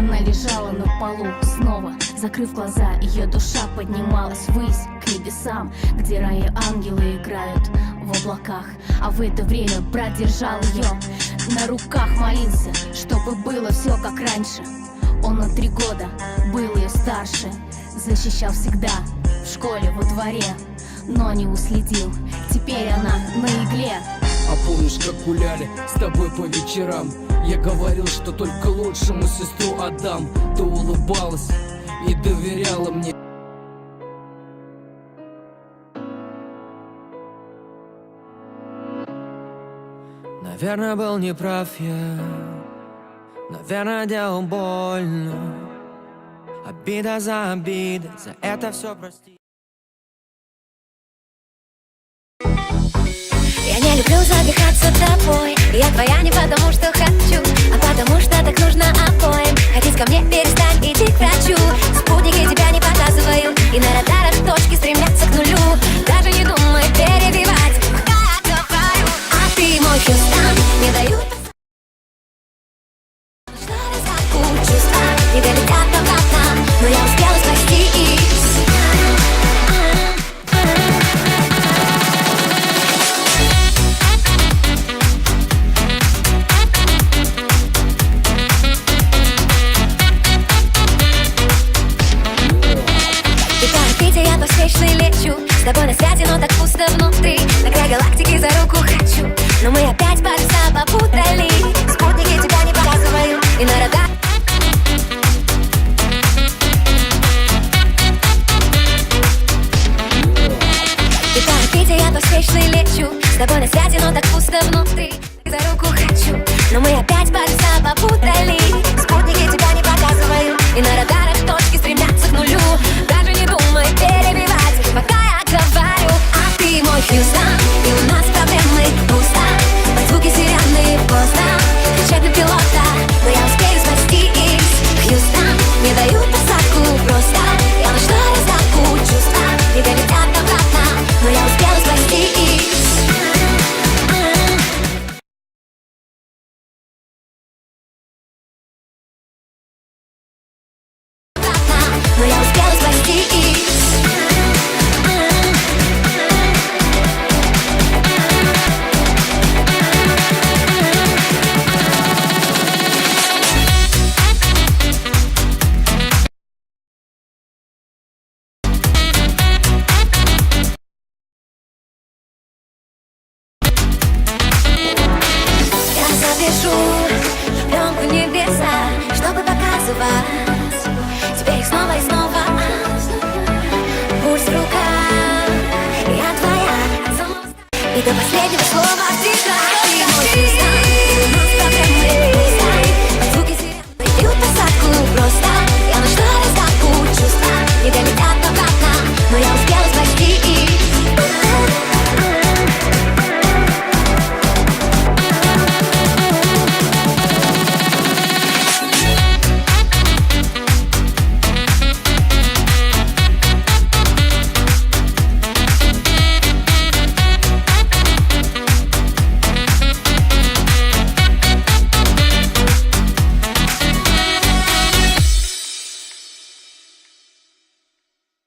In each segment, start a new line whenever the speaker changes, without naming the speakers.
Она лежала на полу снова, закрыв глаза, ее душа поднималась ввысь, к небесам, где раи ангелы играют в облаках. А в это время брат держал ее на руках, молился, чтобы было все как раньше. Он на 3 года был ее старше, защищал всегда в школе, во дворе, но не уследил, теперь она на игле.
А помнишь, как гуляли с тобой по вечерам? Я говорил, что только лучшему сестру отдам. Ты улыбалась и доверяла мне.
Наверное, был неправ я, наверное, делал больно. Обида за обидой, за это все прости.
Я не люблю задыхаться тобой. Я твоя не потому, что хочу, а потому, что так нужно обоим. Ходить ко мне перестань, иди к врачу. Спутники тебя не показывают, и на радарах точки стремятся к нулю. Даже не думай перебивать, пока я говорю. А ты мой Хьюстон, не дают. Что разгадку чувства не долетят обратно, но я успела спастись. Лечу с тобой на связи, но так пусто внутри. На край галактики за руку хочу, но мы опять полюса попутали. Спутники тебя не показывают, и на радар. И по орбите я поспешно лечу с тобой на связи, но так пусто внутри. За руку хочу, но мы опять полюса попутали. Спутники тебя не показывают, и на радарах точки стремятся к нулю. Даже не думай перебивать, пока я говорю. А ты мой Хьюстон, и у нас проблемы пусто. Под звуки сирены поздно кричать на пилота, но я успею спастись. Хьюстон, не дают посадку просто. Я нашла разгадку чувства, не долетят обратно, но я успела спастись. Но я успела спастись. Я запишу пленку небеса, чтобы показывать тебе их снова и снова. Пульс в руках, я твоя, и до последнего слова тихо. Ты мой Хьюстон, и у нас проблемы пусто. Под звуки сирены бьют посадку просто. Я нашла разгадку чувства, не долетят обратно, но я успела спастись.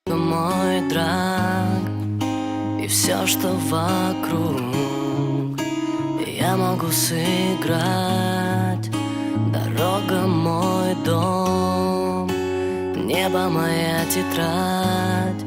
Мой драг и все, что вокруг, я могу сыграть. Дорога мой дом, небо моя тетрадь.